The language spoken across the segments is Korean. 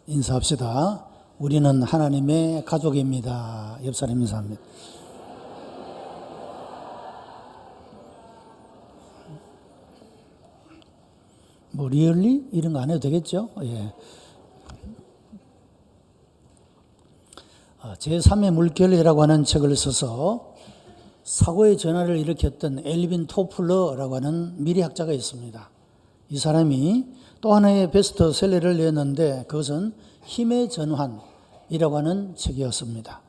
인사합시다. 우리는 하나님의 가족입니다. 옆 사람 인사합니다. 뭐 리얼리 이런 거 안 해도 되겠죠? 예. 제3의 물결이라고 하는 책을 써서 사고의 전환을 일으켰던 엘빈 토플러라고 하는 미래학자가 있습니다. 이 사람이 또 하나의 베스트셀러를 냈는데 그것은 힘의 전환이라고 하는 책이었습니다.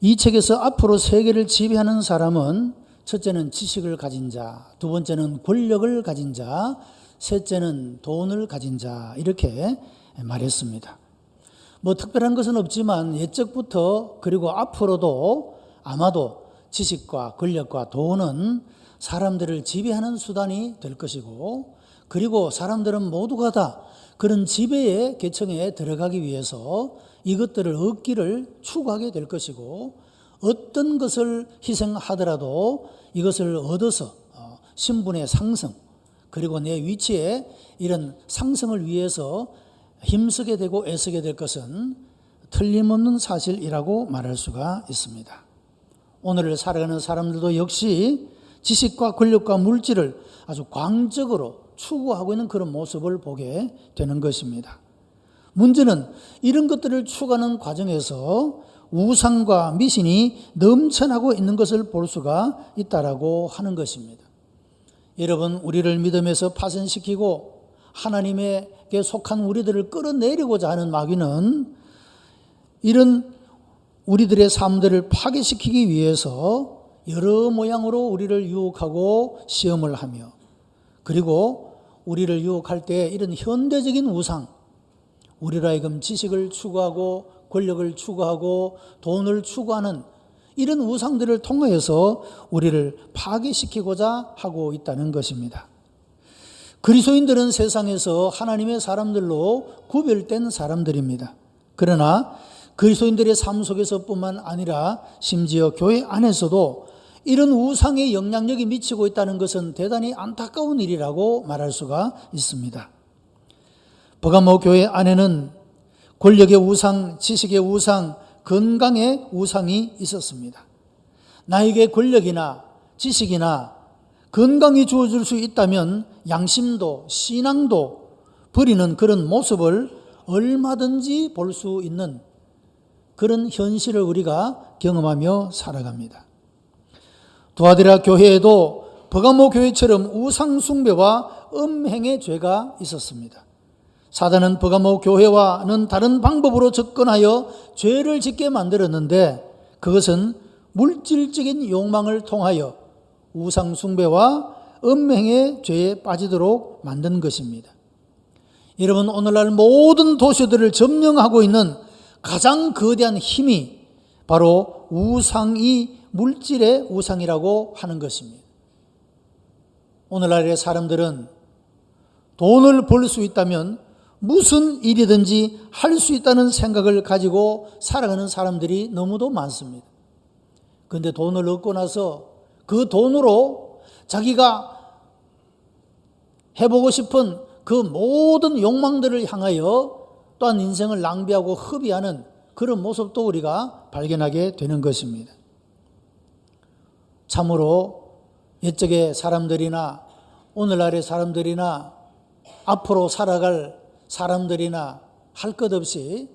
이 책에서 앞으로 세계를 지배하는 사람은 첫째는 지식을 가진 자, 두 번째는 권력을 가진 자, 셋째는 돈을 가진 자, 이렇게 말했습니다. 뭐 특별한 것은 없지만 옛적부터 그리고 앞으로도 아마도 지식과 권력과 돈은 사람들을 지배하는 수단이 될 것이고, 그리고 사람들은 모두가 다 그런 지배의 계층에 들어가기 위해서 이것들을 얻기를 추구하게 될 것이고, 어떤 것을 희생하더라도 이것을 얻어서 신분의 상승, 그리고 내 위치에 이런 상승을 위해서 힘쓰게 되고 애쓰게 될 것은 틀림없는 사실이라고 말할 수가 있습니다. 오늘을 살아가는 사람들도 역시 지식과 권력과 물질을 아주 광적으로 추구하고 있는 그런 모습을 보게 되는 것입니다. 문제는 이런 것들을 추구하는 과정에서 우상과 미신이 넘쳐나고 있는 것을 볼 수가 있다라고 하는 것입니다. 여러분, 우리를 믿음에서 파손시키고 하나님에게 속한 우리들을 끌어내리고자 하는 마귀는 이런 우리들의 삶들을 파괴시키기 위해서 여러 모양으로 우리를 유혹하고 시험을 하며, 그리고 우리를 유혹할 때 이런 현대적인 우상, 우리로 하여금 지식을 추구하고 권력을 추구하고 돈을 추구하는 이런 우상들을 통해서 우리를 파괴시키고자 하고 있다는 것입니다. 그리스도인들은 세상에서 하나님의 사람들로 구별된 사람들입니다. 그러나 그리스도인들의 삶 속에서뿐만 아니라 심지어 교회 안에서도 이런 우상의 영향력이 미치고 있다는 것은 대단히 안타까운 일이라고 말할 수가 있습니다. 버가모 교회 안에는 권력의 우상, 지식의 우상, 건강의 우상이 있었습니다. 나에게 권력이나 지식이나 건강이 주어질 수 있다면 양심도 신앙도 버리는 그런 모습을 얼마든지 볼 수 있는 그런 현실을 우리가 경험하며 살아갑니다. 두아디라 교회에도 버가모 교회처럼 우상 숭배와 음행의 죄가 있었습니다. 사단은 버가모 교회와는 다른 방법으로 접근하여 죄를 짓게 만들었는데, 그것은 물질적인 욕망을 통하여 우상 숭배와 음행의 죄에 빠지도록 만든 것입니다. 여러분, 오늘날 모든 도시들을 점령하고 있는 가장 거대한 힘이 바로 우상이 물질의 우상이라고 하는 것입니다. 오늘날의 사람들은 돈을 벌 수 있다면 무슨 일이든지 할 수 있다는 생각을 가지고 살아가는 사람들이 너무도 많습니다. 그런데 돈을 얻고 나서 그 돈으로 자기가 해보고 싶은 그 모든 욕망들을 향하여 또한 인생을 낭비하고 허비하는 그런 모습도 우리가 발견하게 되는 것입니다. 참으로 옛적의 사람들이나 오늘날의 사람들이나 앞으로 살아갈 사람들이나 할 것 없이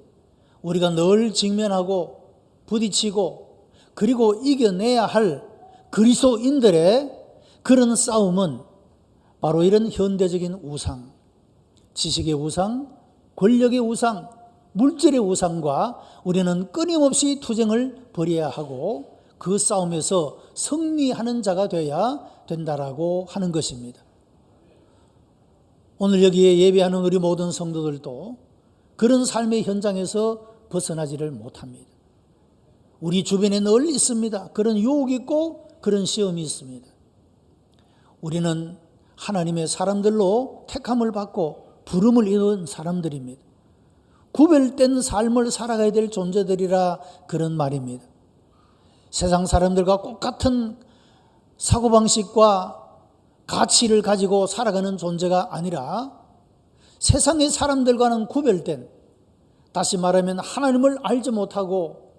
우리가 늘 직면하고 부딪히고 그리고 이겨내야 할 그리스도인들의 그런 싸움은 바로 이런 현대적인 우상, 지식의 우상, 권력의 우상, 물질의 우상과 우리는 끊임없이 투쟁을 벌여야 하고 그 싸움에서 승리하는 자가 되어야 된다라고 하는 것입니다. 오늘 여기에 예배하는 우리 모든 성도들도 그런 삶의 현장에서 벗어나지를 못합니다. 우리 주변에 늘 있습니다. 그런 유혹이 있고 그런 시험이 있습니다. 우리는 하나님의 사람들로 택함을 받고 부름을 이룬 사람들입니다. 구별된 삶을 살아가야 될 존재들이라 그런 말입니다. 세상 사람들과 똑같은 사고방식과 가치를 가지고 살아가는 존재가 아니라 세상의 사람들과는 구별된 다시 말하면 하나님을 알지 못하고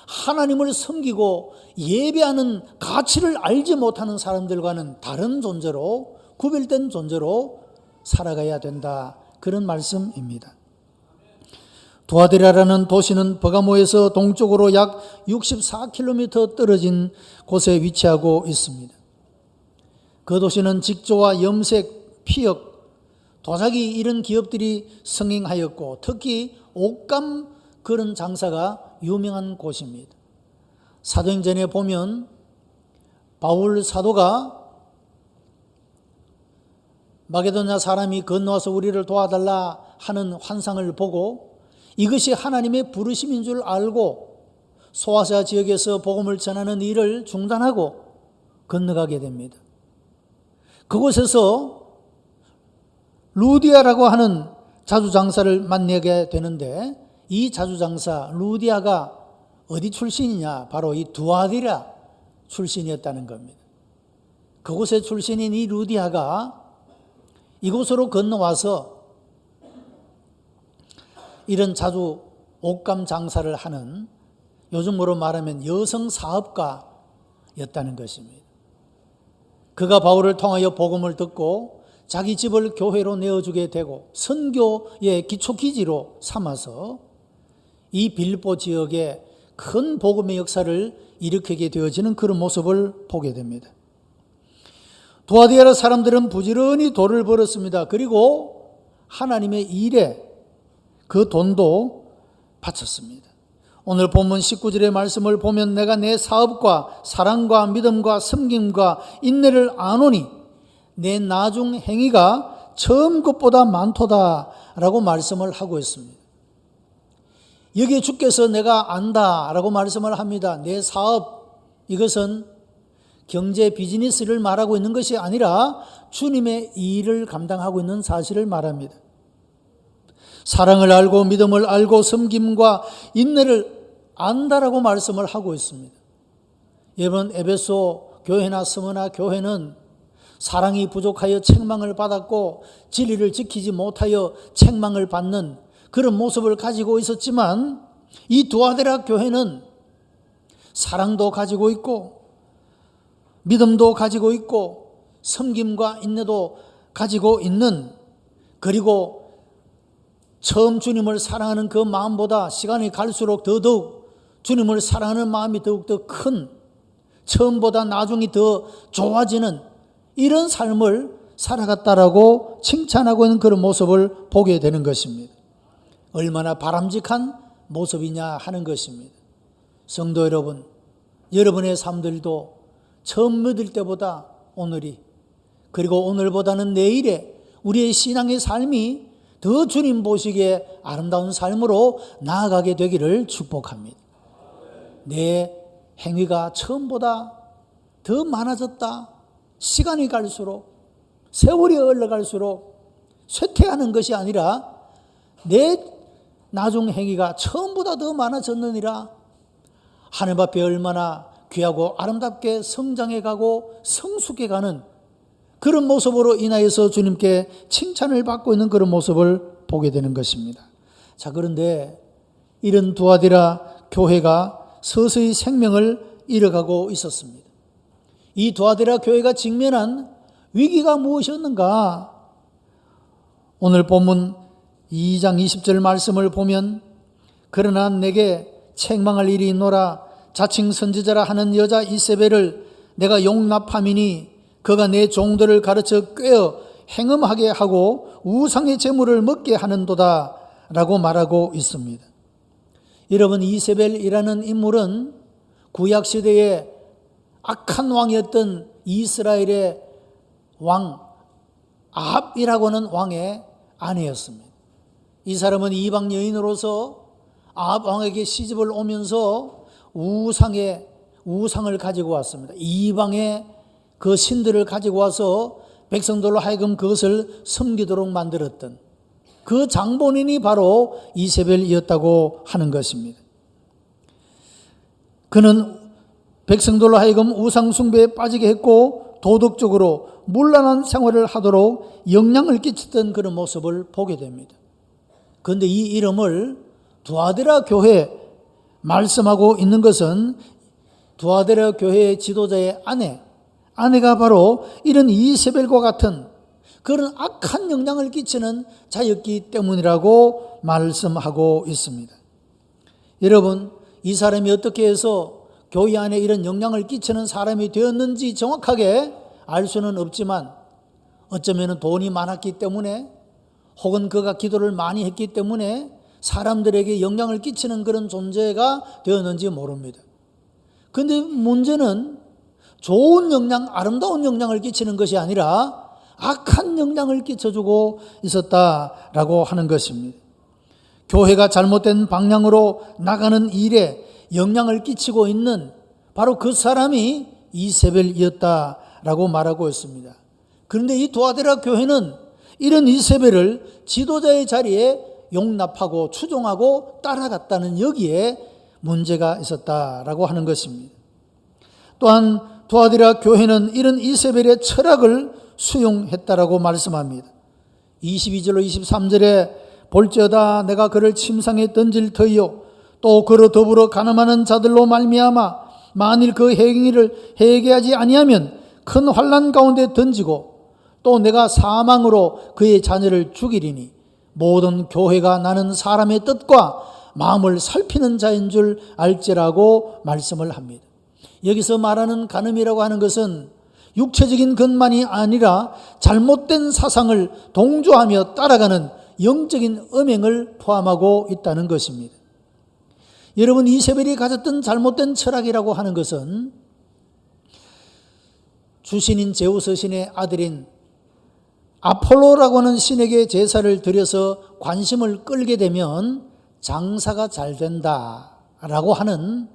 하나님을 섬기고 예배하는 가치를 알지 못하는 사람들과는 다른 존재로, 구별된 존재로 살아가야 된다. 그런 말씀입니다. 두아디라라는 도시는 버가모에서 동쪽으로 약 64km 떨어진 곳에 위치하고 있습니다. 그 도시는 직조와 염색, 피역, 도자기 이런 기업들이 성행하였고 특히 옷감 그런 장사가 유명한 곳입니다. 사도행전에 보면 바울 사도가 마게도냐 사람이 건너와서 우리를 도와달라 하는 환상을 보고 이것이 하나님의 부르심인 줄 알고 소아시아 지역에서 복음을 전하는 일을 중단하고 건너가게 됩니다. 그곳에서 루디아라고 하는 자주장사를 만나게 되는데 이 자주장사 루디아가 어디 출신이냐? 바로 이 두아디라 출신이었다는 겁니다. 그곳의 출신인 이 루디아가 이곳으로 건너와서 이런 자주 옷감 장사를 하는 요즘으로 말하면 여성 사업가였다는 것입니다. 그가 바울을 통하여 복음을 듣고 자기 집을 교회로 내어주게 되고 선교의 기초기지로 삼아서 이 빌립보 지역에 큰 복음의 역사를 일으키게 되어지는 그런 모습을 보게 됩니다. 두아디라 사람들은 부지런히 돈을 벌었습니다. 그리고 하나님의 일에 그 돈도 바쳤습니다. 오늘 본문 19절의 말씀을 보면 내가 내 사업과 사랑과 믿음과 섬김과 인내를 아노니 내 나중 행위가 처음 것보다 많도다 라고 말씀을 하고 있습니다. 여기에 주께서 내가 안다 라고 말씀을 합니다. 내 사업, 이것은 경제 비즈니스를 말하고 있는 것이 아니라 주님의 일을 감당하고 있는 사실을 말합니다. 사랑을 알고 믿음을 알고 섬김과 인내를 안다라고 말씀을 하고 있습니다. 여러분, 에베소 교회나 스무나 교회는 사랑이 부족하여 책망을 받았고 진리를 지키지 못하여 책망을 받는 그런 모습을 가지고 있었지만 이 두아디라 교회는 사랑도 가지고 있고 믿음도 가지고 있고 섬김과 인내도 가지고 있는, 그리고 처음 주님을 사랑하는 그 마음보다 시간이 갈수록 더더욱 주님을 사랑하는 마음이 더욱더 큰, 처음보다 나중이 더 좋아지는 이런 삶을 살아갔다라고 칭찬하고 있는 그런 모습을 보게 되는 것입니다. 얼마나 바람직한 모습이냐 하는 것입니다. 성도 여러분, 여러분의 삶들도 처음 믿을 때보다 오늘이, 그리고 오늘보다는 내일에 우리의 신앙의 삶이 더 주님 보시기에 아름다운 삶으로 나아가게 되기를 축복합니다. 내 행위가 처음보다 더 많아졌다. 시간이 갈수록, 세월이 흘러갈수록 쇠퇴하는 것이 아니라 내 나중 행위가 처음보다 더 많아졌느니라. 하늘 앞에 얼마나 귀하고 아름답게 성장해가고 성숙해가는 그런 모습으로 인하여서 주님께 칭찬을 받고 있는 그런 모습을 보게 되는 것입니다. 자, 그런데 이런 두아디라 교회가 서서히 생명을 잃어가고 있었습니다. 이 두아디라 교회가 직면한 위기가 무엇이었는가? 오늘 본문 2장 20절 말씀을 보면 그러나 내게 책망할 일이 있노라. 자칭 선지자라 하는 여자 이세벨을 내가 용납함이니 그가 내 종들을 가르쳐 꿰어 행음하게 하고 우상의 제물을 먹게 하는도다 라고 말하고 있습니다. 여러분, 이세벨이라는 인물은 구약시대에 악한 왕이었던 이스라엘의 왕 아합이라고 하는 왕의 아내였습니다. 이 사람은 이방 여인으로서 아합 왕에게 시집을 오면서 우상을 가지고 왔습니다. 이방의 그 신들을 가지고 와서 백성들로 하여금 그것을 섬기도록 만들었던 그 장본인이 바로 이세벨이었다고 하는 것입니다. 그는 백성들로 하여금 우상 숭배에 빠지게 했고 도덕적으로 문란한 생활을 하도록 영향을 끼쳤던 그런 모습을 보게 됩니다. 그런데 이 이름을 두아디라 교회 말씀하고 있는 것은 두아디라 교회의 지도자의 아내가 바로 이런 이세벨과 같은 그런 악한 영향을 끼치는 자였기 때문이라고 말씀하고 있습니다. 여러분, 이 사람이 어떻게 해서 교회 안에 이런 영향을 끼치는 사람이 되었는지 정확하게 알 수는 없지만 어쩌면 돈이 많았기 때문에 혹은 그가 기도를 많이 했기 때문에 사람들에게 영향을 끼치는 그런 존재가 되었는지 모릅니다. 그런데 문제는 좋은 영향, 아름다운 영향을 끼치는 것이 아니라 악한 영향을 끼쳐주고 있었다라고 하는 것입니다. 교회가 잘못된 방향으로 나가는 일에 영향을 끼치고 있는 바로 그 사람이 이세벨이었다라고 말하고 있습니다. 그런데 이 두아디라 교회는 이런 이세벨을 지도자의 자리에 용납하고 추종하고 따라갔다는 여기에 문제가 있었다라고 하는 것입니다. 또한 두아디라 교회는 이런 이세벨의 철학을 수용했다라고 말씀합니다. 22절로 23절에 볼지어다 내가 그를 침상에 던질 터이요 또 그로 더불어 가늠하는 자들로 말미암아 만일 그 행위를 회개하지 아니하면 큰 환난 가운데 던지고 또 내가 사망으로 그의 자녀를 죽이리니 모든 교회가 나는 사람의 뜻과 마음을 살피는 자인 줄 알지라고 말씀을 합니다. 여기서 말하는 간음이라고 하는 것은 육체적인 것만이 아니라 잘못된 사상을 동조하며 따라가는 영적인 음행을 포함하고 있다는 것입니다. 여러분, 이세벨이 가졌던 잘못된 철학이라고 하는 것은 주신인 제우스 신의 아들인 아폴로라고 하는 신에게 제사를 드려서 관심을 끌게 되면 장사가 잘 된다라고 하는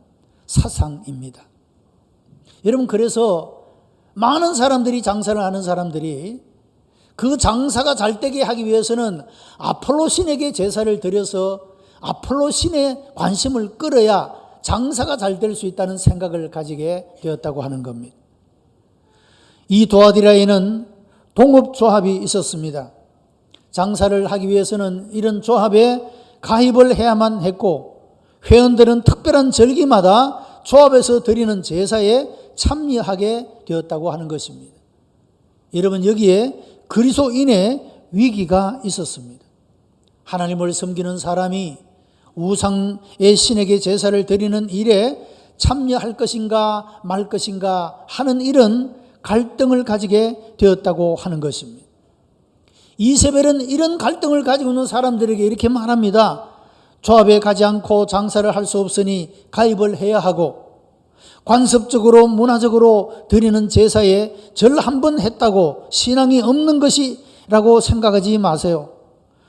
사상입니다. 여러분, 그래서 많은 사람들이 장사를 하는 사람들이 그 장사가 잘 되게 하기 위해서는 아폴로 신에게 제사를 드려서 아폴로 신의 관심을 끌어야 장사가 잘 될 수 있다는 생각을 가지게 되었다고 하는 겁니다. 이 두아디라에는 동업조합이 있었습니다. 장사를 하기 위해서는 이런 조합에 가입을 해야만 했고 회원들은 특별한 절기마다 조합에서 드리는 제사에 참여하게 되었다고 하는 것입니다. 여러분, 여기에 그리스도인의 위기가 있었습니다. 하나님을 섬기는 사람이 우상의 신에게 제사를 드리는 일에 참여할 것인가 말 것인가 하는 이런 갈등을 가지게 되었다고 하는 것입니다. 이세벨은 이런 갈등을 가지고 있는 사람들에게 이렇게 말합니다. 조합에 가지 않고 장사를 할 수 없으니 가입을 해야 하고 관습적으로 문화적으로 드리는 제사에 절 한 번 했다고 신앙이 없는 것이라고 생각하지 마세요.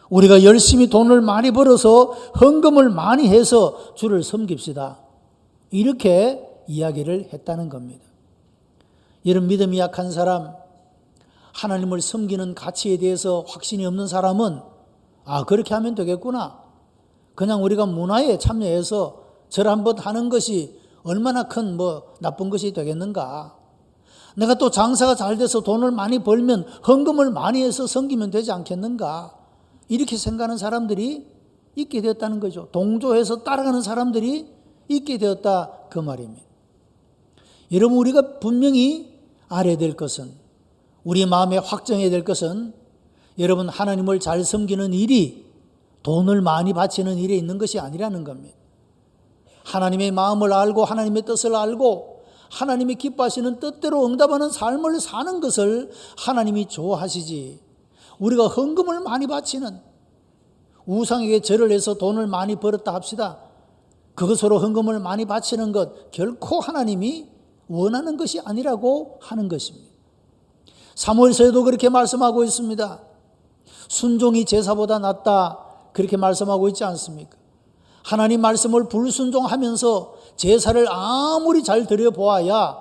우리가 열심히 돈을 많이 벌어서 헌금을 많이 해서 주를 섬깁시다. 이렇게 이야기를 했다는 겁니다. 이런 믿음이 약한 사람, 하나님을 섬기는 가치에 대해서 확신이 없는 사람은 그렇게 하면 되겠구나. 그냥 우리가 문화에 참여해서 절 한 번 하는 것이 얼마나 큰 나쁜 것이 되겠는가. 내가 또 장사가 잘 돼서 돈을 많이 벌면 헌금을 많이 해서 섬기면 되지 않겠는가. 이렇게 생각하는 사람들이 있게 되었다는 거죠. 동조해서 따라가는 사람들이 있게 되었다, 그 말입니다. 여러분, 우리가 분명히 알아야 될 것은, 우리 마음에 확정해야 될 것은, 여러분, 하나님을 잘 섬기는 일이 돈을 많이 바치는 일에 있는 것이 아니라는 겁니다. 하나님의 마음을 알고 하나님의 뜻을 알고 하나님이 기뻐하시는 뜻대로 응답하는 삶을 사는 것을 하나님이 좋아하시지, 우리가 헌금을 많이 바치는, 우상에게 절을 해서 돈을 많이 벌었다 합시다. 그것으로 헌금을 많이 바치는 것 결코 하나님이 원하는 것이 아니라고 하는 것입니다. 사무엘서에도 그렇게 말씀하고 있습니다. 순종이 제사보다 낫다, 그렇게 말씀하고 있지 않습니까? 하나님 말씀을 불순종하면서 제사를 아무리 잘 드려보아야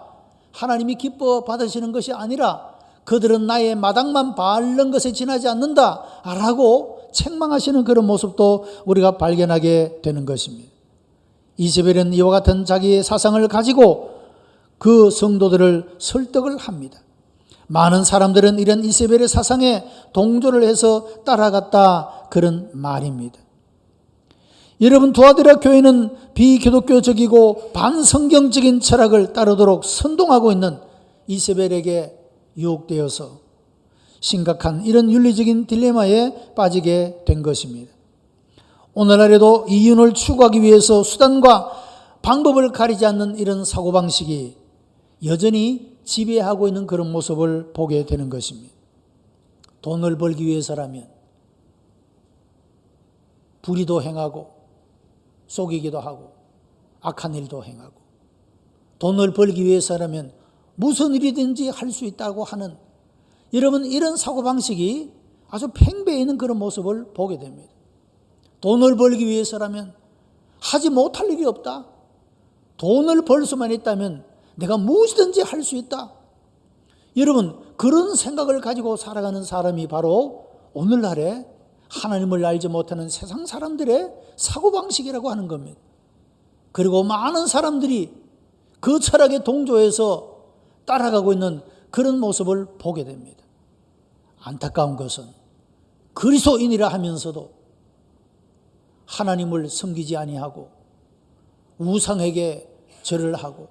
하나님이 기뻐 받으시는 것이 아니라 그들은 나의 마당만 바른 것에 지나지 않는다 라고 책망하시는 그런 모습도 우리가 발견하게 되는 것입니다. 이세벨은 이와 같은 자기의 사상을 가지고 그 성도들을 설득을 합니다. 많은 사람들은 이런 이세벨의 사상에 동조를 해서 따라갔다, 그런 말입니다. 여러분, 두아디라 교회는 비기독교적이고 반성경적인 철학을 따르도록 선동하고 있는 이세벨에게 유혹되어서 심각한 이런 윤리적인 딜레마에 빠지게 된 것입니다. 오늘날에도 이윤을 추구하기 위해서 수단과 방법을 가리지 않는 이런 사고방식이 여전히 지배하고 있는 그런 모습을 보게 되는 것입니다. 돈을 벌기 위해서라면 불의도 행하고 속이기도 하고 악한 일도 행하고, 돈을 벌기 위해서라면 무슨 일이든지 할 수 있다고 하는, 여러분, 이런 사고방식이 아주 팽배해 있는 그런 모습을 보게 됩니다. 돈을 벌기 위해서라면 하지 못할 일이 없다. 돈을 벌 수만 있다면 내가 무엇이든지 할 수 있다. 여러분, 그런 생각을 가지고 살아가는 사람이 바로 오늘날에 하나님을 알지 못하는 세상 사람들의 사고방식이라고 하는 겁니다. 그리고 많은 사람들이 그 철학에 동조해서 따라가고 있는 그런 모습을 보게 됩니다. 안타까운 것은 그리스도인이라 하면서도 하나님을 섬기지 아니하고 우상에게 절을 하고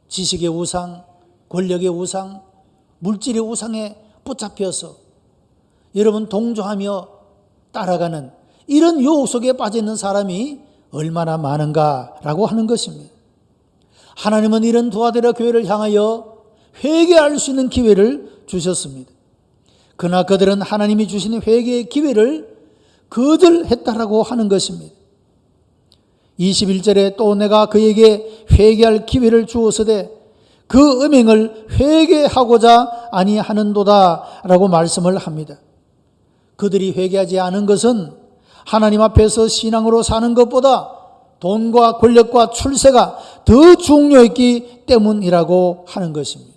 지식의 우상, 권력의 우상, 물질의 우상에 붙잡혀서 여러분 동조하며 따라가는 이런 유혹 속에 빠져 있는 사람이 얼마나 많은가라고 하는 것입니다. 하나님은 이런 두아디라 교회를 향하여 회개할 수 있는 기회를 주셨습니다. 그러나 그들은 하나님이 주신 회개의 기회를 거절했다라고 하는 것입니다. 21절에 또 내가 그에게 회개할 기회를 주었으되 그 음행을 회개하고자 아니하는도다 라고 말씀을 합니다. 그들이 회개하지 않은 것은 하나님 앞에서 신앙으로 사는 것보다 돈과 권력과 출세가 더 중요했기 때문이라고 하는 것입니다.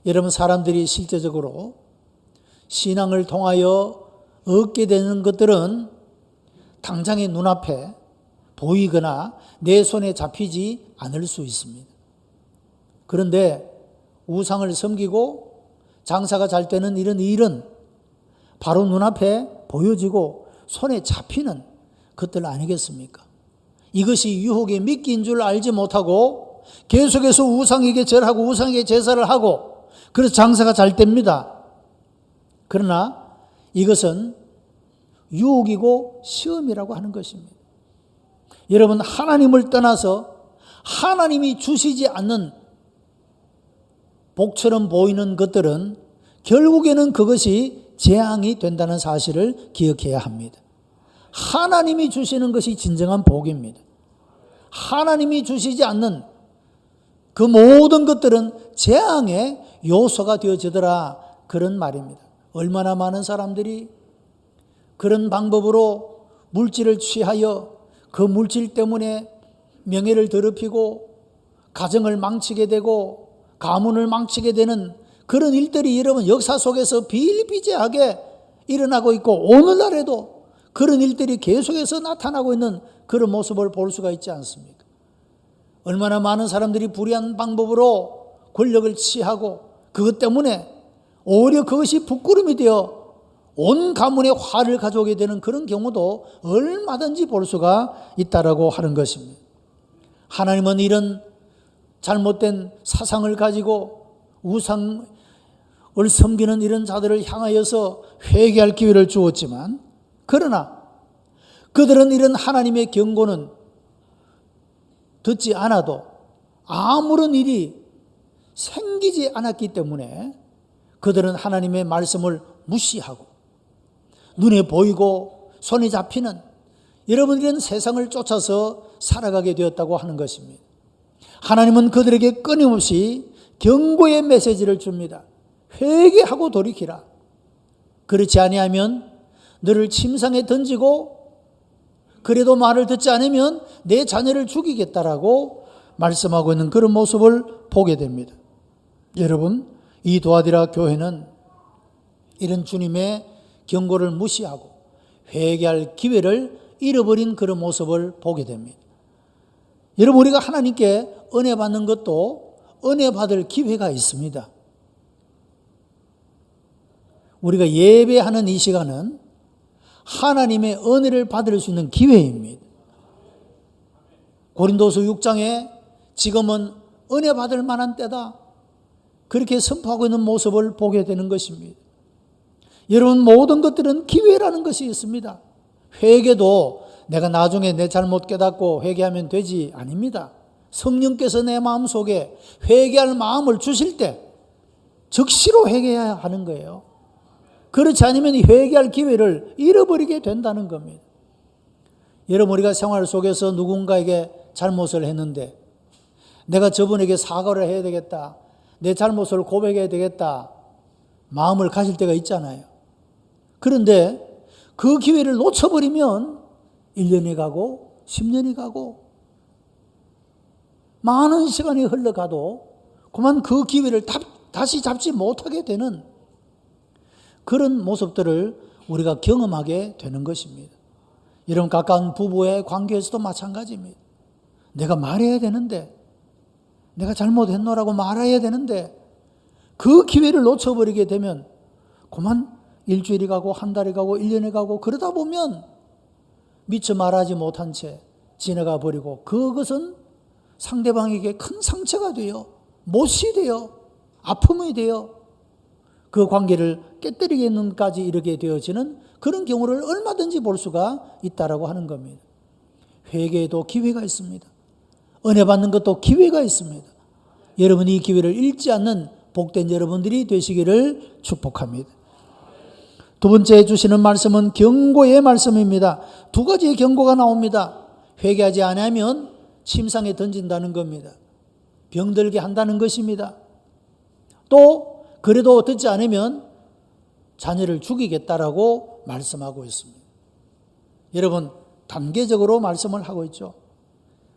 여러분, 사람들이 실제적으로 신앙을 통하여 얻게 되는 것들은 당장의 눈앞에 보이거나 내 손에 잡히지 않을 수 있습니다. 그런데 우상을 섬기고 장사가 잘 되는 이런 일은 바로 눈앞에 보여지고 손에 잡히는 것들 아니겠습니까? 이것이 유혹의 미끼인 줄 알지 못하고 계속해서 우상에게 절하고 우상에게 제사를 하고 그래서 장사가 잘 됩니다. 그러나 이것은 유혹이고 시험이라고 하는 것입니다. 여러분, 하나님을 떠나서 하나님이 주시지 않는 복처럼 보이는 것들은 결국에는 그것이 재앙이 된다는 사실을 기억해야 합니다. 하나님이 주시는 것이 진정한 복입니다. 하나님이 주시지 않는 그 모든 것들은 재앙의 요소가 되어지더라, 그런 말입니다. 얼마나 많은 사람들이 그런 방법으로 물질을 취하여 그 물질 때문에 명예를 더럽히고 가정을 망치게 되고 가문을 망치게 되는 그런 일들이 여러분 역사 속에서 비일비재하게 일어나고 있고 오늘날에도 그런 일들이 계속해서 나타나고 있는 그런 모습을 볼 수가 있지 않습니까? 얼마나 많은 사람들이 불의한 방법으로 권력을 취하고 그것 때문에 오히려 그것이 부끄럼이 되어 온 가문에 화를 가져오게 되는 그런 경우도 얼마든지 볼 수가 있다라고 하는 것입니다. 하나님은 이런 잘못된 사상을 가지고 우상을 섬기는 이런 자들을 향하여서 회개할 기회를 주었지만, 그러나 그들은 이런 하나님의 경고는 듣지 않아도 아무런 일이 생기지 않았기 때문에 그들은 하나님의 말씀을 무시하고 눈에 보이고 손에 잡히는 여러분 이런 세상을 쫓아서 살아가게 되었다고 하는 것입니다. 하나님은 그들에게 끊임없이 경고의 메시지를 줍니다. 회개하고 돌이키라. 그렇지 아니하면 너를 침상에 던지고 그래도 말을 듣지 않으면 내 자녀를 죽이겠다라고 말씀하고 있는 그런 모습을 보게 됩니다. 여러분, 이 두아디라 교회는 이런 주님의 경고를 무시하고 회개할 기회를 잃어버린 그런 모습을 보게 됩니다. 여러분, 우리가 하나님께 은혜 받는 것도 은혜 받을 기회가 있습니다. 우리가 예배하는 이 시간은 하나님의 은혜를 받을 수 있는 기회입니다. 고린도서 6장에 지금은 은혜 받을 만한 때다, 그렇게 선포하고 있는 모습을 보게 되는 것입니다. 여러분, 모든 것들은 기회라는 것이 있습니다. 회개도 내가 나중에 내 잘못 깨닫고 회개하면 되지, 아닙니다. 성령께서 내 마음속에 회개할 마음을 주실 때 즉시로 회개해야 하는 거예요. 그렇지 않으면 회개할 기회를 잃어버리게 된다는 겁니다. 여러분, 우리가 생활 속에서 누군가에게 잘못을 했는데 내가 저분에게 사과를 해야 되겠다, 내 잘못을 고백해야 되겠다 마음을 가질 때가 있잖아요. 그런데 그 기회를 놓쳐버리면 1년이 가고 10년이 가고 많은 시간이 흘러가도 그만 그 기회를 다시 잡지 못하게 되는 그런 모습들을 우리가 경험하게 되는 것입니다. 이런 가까운 부부의 관계에서도 마찬가지입니다. 내가 말해야 되는데, 내가 잘못했노라고 말해야 되는데 그 기회를 놓쳐버리게 되면 그만 일주일이 가고 한 달이 가고 1년이 가고 그러다 보면 미처 말하지 못한 채 지나가 버리고 그것은 상대방에게 큰 상처가 되어 못이 되어 아픔이 되어 그 관계를 깨뜨리겠는까지 이르게 되어지는 그런 경우를 얼마든지 볼 수가 있다라고 하는 겁니다. 회개에도 기회가 있습니다. 은혜 받는 것도 기회가 있습니다. 여러분이 이 기회를 잃지 않는 복된 여러분들이 되시기를 축복합니다. 두 번째 주시는 말씀은 경고의 말씀입니다. 두 가지의 경고가 나옵니다. 회개하지 않으면 침상에 던진다는 겁니다. 병들게 한다는 것입니다. 또 그래도 듣지 않으면 자녀를 죽이겠다라고 말씀하고 있습니다. 여러분, 단계적으로 말씀을 하고 있죠.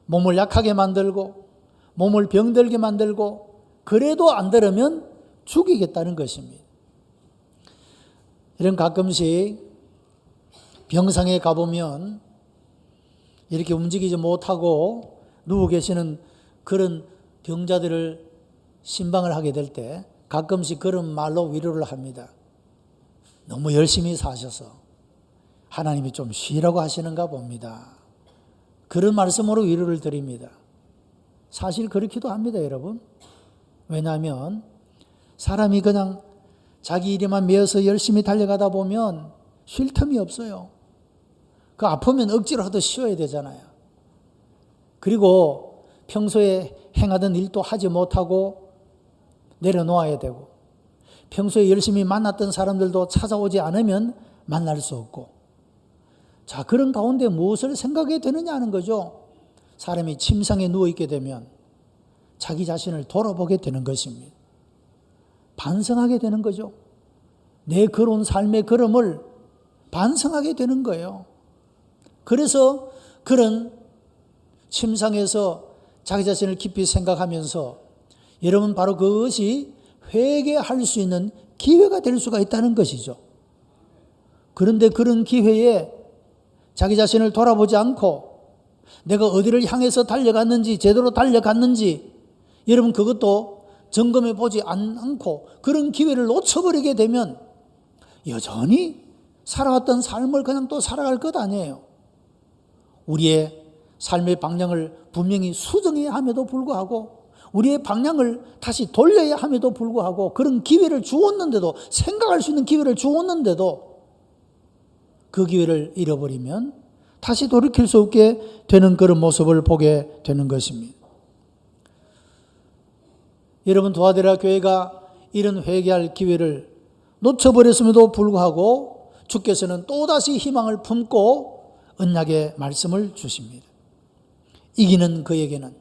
몸을 약하게 만들고 몸을 병들게 만들고 그래도 안 들으면 죽이겠다는 것입니다. 이런 가끔씩 병상에 가보면 이렇게 움직이지 못하고 누워 계시는 그런 병자들을 신방을 하게 될 때 가끔씩 그런 말로 위로를 합니다. 너무 열심히 사셔서 하나님이 좀 쉬라고 하시는가 봅니다. 그런 말씀으로 위로를 드립니다. 사실 그렇기도 합니다, 여러분. 왜냐하면 사람이 그냥 자기 일에만 매여서 열심히 달려가다 보면 쉴 틈이 없어요. 그 아프면 억지로 하도 쉬어야 되잖아요. 그리고 평소에 행하던 일도 하지 못하고 내려놓아야 되고, 평소에 열심히 만났던 사람들도 찾아오지 않으면 만날 수 없고, 자, 그런 가운데 무엇을 생각해야 되느냐 하는 거죠. 사람이 침상에 누워있게 되면 자기 자신을 돌아보게 되는 것입니다. 반성하게 되는 거죠. 내 걸어온 삶의 걸음을 반성하게 되는 거예요. 그래서 그런 침상에서 자기 자신을 깊이 생각하면서 여러분, 바로 그것이 회개할 수 있는 기회가 될 수가 있다는 것이죠. 그런데 그런 기회에 자기 자신을 돌아보지 않고 내가 어디를 향해서 달려갔는지, 제대로 달려갔는지 여러분 그것도 점검해 보지 않고 그런 기회를 놓쳐버리게 되면 여전히 살아왔던 삶을 그냥 또 살아갈 것 아니에요. 우리의 삶의 방향을 분명히 수정해야 함에도 불구하고, 우리의 방향을 다시 돌려야 함에도 불구하고, 그런 기회를 주었는데도, 생각할 수 있는 기회를 주었는데도 그 기회를 잃어버리면 다시 돌이킬 수 없게 되는 그런 모습을 보게 되는 것입니다. 여러분, 도와드려 교회가 이런 회개할 기회를 놓쳐버렸음에도 불구하고 주께서는 또다시 희망을 품고 언약의 말씀을 주십니다. 이기는 그에게는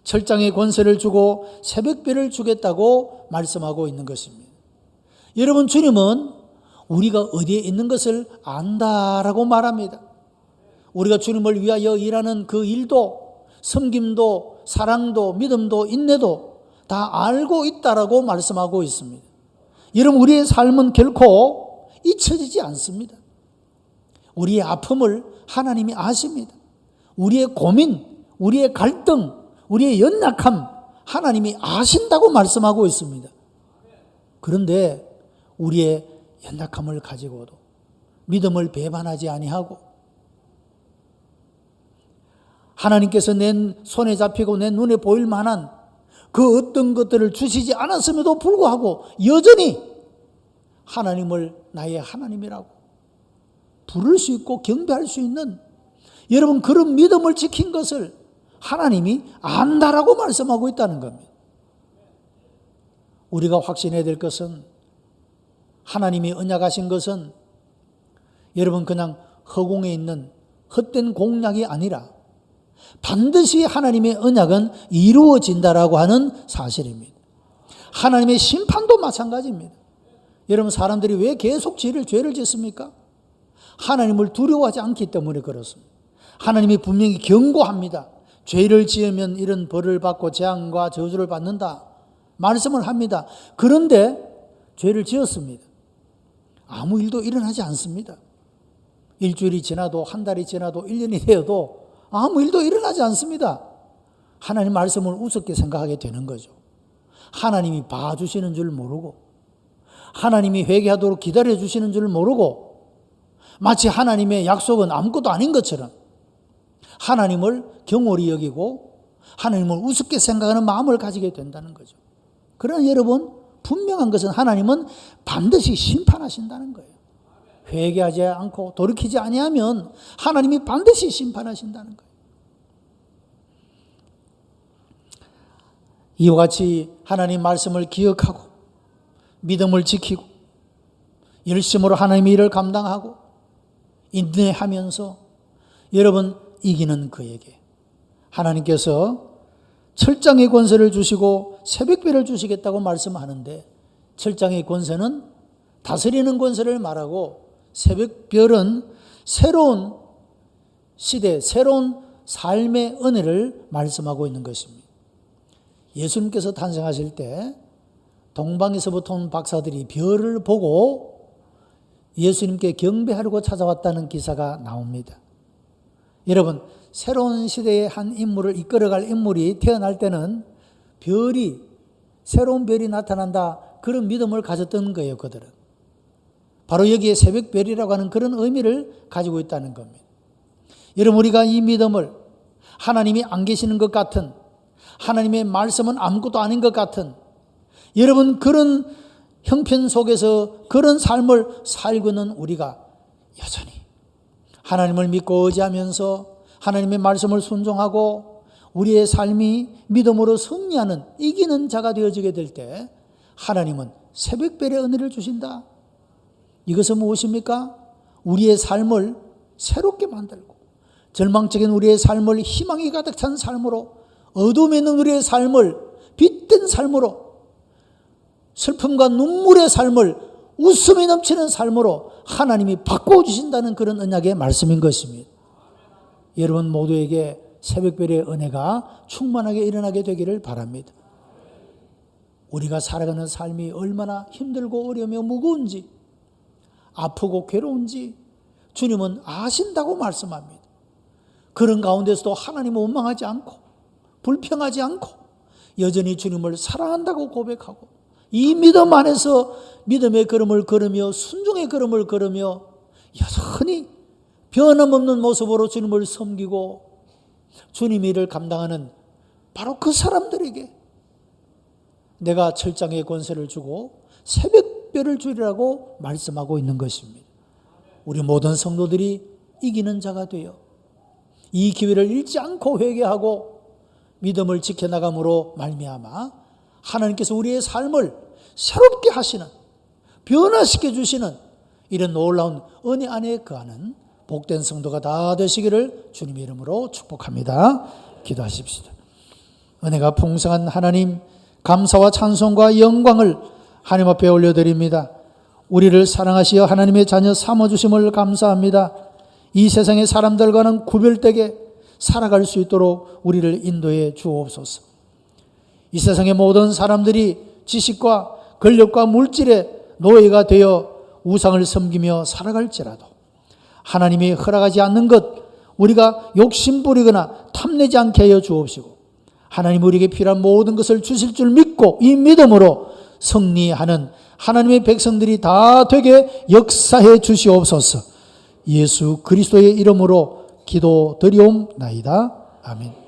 철장의 권세를 주고 새벽별을 주겠다고 말씀하고 있는 것입니다. 여러분, 주님은 우리가 어디에 있는 것을 안다라고 말합니다. 우리가 주님을 위하여 일하는 그 일도, 섬김도, 사랑도, 믿음도, 인내도 다 알고 있다라고 말씀하고 있습니다. 여러분, 우리의 삶은 결코 잊혀지지 않습니다. 우리의 아픔을 하나님이 아십니다. 우리의 고민, 우리의 갈등, 우리의 연약함 하나님이 아신다고 말씀하고 있습니다. 그런데 우리의 연약함을 가지고도, 믿음을 배반하지 아니하고 하나님께서 내 손에 잡히고 내 눈에 보일 만한 그 어떤 것들을 주시지 않았음에도 불구하고 여전히 하나님을 나의 하나님이라고 부를 수 있고 경배할 수 있는 여러분 그런 믿음을 지킨 것을 하나님이 안다라고 말씀하고 있다는 겁니다. 우리가 확신해야 될 것은 하나님이 언약하신 것은 여러분 그냥 허공에 있는 헛된 공약이 아니라 반드시 하나님의 언약은 이루어진다라고 하는 사실입니다. 하나님의 심판도 마찬가지입니다. 여러분 사람들이 왜 계속 죄를 짓습니까? 하나님을 두려워하지 않기 때문에 그렇습니다. 하나님이 분명히 경고합니다. 죄를 지으면 이런 벌을 받고 재앙과 저주를 받는다 말씀을 합니다. 그런데 죄를 지었습니다. 아무 일도 일어나지 않습니다. 일주일이 지나도 한 달이 지나도 1년이 되어도 아무 일도 일어나지 않습니다. 하나님 말씀을 우습게 생각하게 되는 거죠. 하나님이 봐주시는 줄 모르고 하나님이 회개하도록 기다려주시는 줄 모르고 마치 하나님의 약속은 아무것도 아닌 것처럼 하나님을 경홀히 여기고 하나님을 우습게 생각하는 마음을 가지게 된다는 거죠. 그러나 여러분 분명한 것은 하나님은 반드시 심판하신다는 거예요. 회개하지 않고 돌이키지 아니하면 하나님이 반드시 심판하신다는 거예요. 이와 같이 하나님 말씀을 기억하고 믿음을 지키고 열심으로 하나님의 일을 감당하고 인내하면서 여러분 이기는 그에게 하나님께서 철장의 권세를 주시고 새벽별을 주시겠다고 말씀하는데 철장의 권세는 다스리는 권세를 말하고 새벽별은 새로운 시대, 새로운 삶의 은혜를 말씀하고 있는 것입니다. 예수님께서 탄생하실 때 동방에서부터 온 박사들이 별을 보고 예수님께 경배하려고 찾아왔다는 기사가 나옵니다. 여러분 새로운 시대의 한 인물을 이끌어갈 인물이 태어날 때는 새로운 별이 나타난다 그런 믿음을 가졌던 거예요. 그들은 바로 여기에 새벽별이라고 하는 그런 의미를 가지고 있다는 겁니다. 여러분 우리가 이 믿음을 하나님이 안 계시는 것 같은 하나님의 말씀은 아무것도 아닌 것 같은 여러분 그런 형편 속에서 그런 삶을 살고 있는 우리가 여전히 하나님을 믿고 의지하면서 하나님의 말씀을 순종하고 우리의 삶이 믿음으로 승리하는 이기는 자가 되어지게 될 때 하나님은 새벽별의 은혜를 주신다. 이것은 무엇입니까? 우리의 삶을 새롭게 만들고 절망적인 우리의 삶을 희망이 가득 찬 삶으로 어둠에 있는 우리의 삶을 빛된 삶으로 슬픔과 눈물의 삶을 웃음이 넘치는 삶으로 하나님이 바꿔주신다는 그런 언약의 말씀인 것입니다. 여러분 모두에게 새벽별의 은혜가 충만하게 일어나게 되기를 바랍니다. 우리가 살아가는 삶이 얼마나 힘들고 어려우며 무거운지 아프고 괴로운지 주님은 아신다고 말씀합니다. 그런 가운데서도 하나님을 원망하지 않고 불평하지 않고 여전히 주님을 사랑한다고 고백하고 이 믿음 안에서 믿음의 걸음을 걸으며 순종의 걸음을 걸으며 여전히 변함없는 모습으로 주님을 섬기고 주님의 일을 감당하는 바로 그 사람들에게 내가 철장의 권세를 주고 새벽별을 주리라고 말씀하고 있는 것입니다. 우리 모든 성도들이 이기는 자가 되어 이 기회를 잃지 않고 회개하고 믿음을 지켜나감으로 말미암아 하나님께서 우리의 삶을 새롭게 하시는 변화시켜 주시는 이런 놀라운 은혜 안에 거하는 복된 성도가 다 되시기를 주님의 이름으로 축복합니다. 기도하십시다. 은혜가 풍성한 하나님 감사와 찬송과 영광을 하나님 앞에 올려드립니다. 우리를 사랑하시어 하나님의 자녀 삼아주심을 감사합니다. 이 세상의 사람들과는 구별되게 살아갈 수 있도록 우리를 인도해 주옵소서. 이 세상의 모든 사람들이 지식과 권력과 물질의 노예가 되어 우상을 섬기며 살아갈지라도 하나님이 허락하지 않는 것 우리가 욕심부리거나 탐내지 않게 하여 주옵시고 하나님 우리에게 필요한 모든 것을 주실 줄 믿고 이 믿음으로 승리하는 하나님의 백성들이 다 되게 역사해 주시옵소서. 예수 그리스도의 이름으로 기도드리옵나이다. 아멘.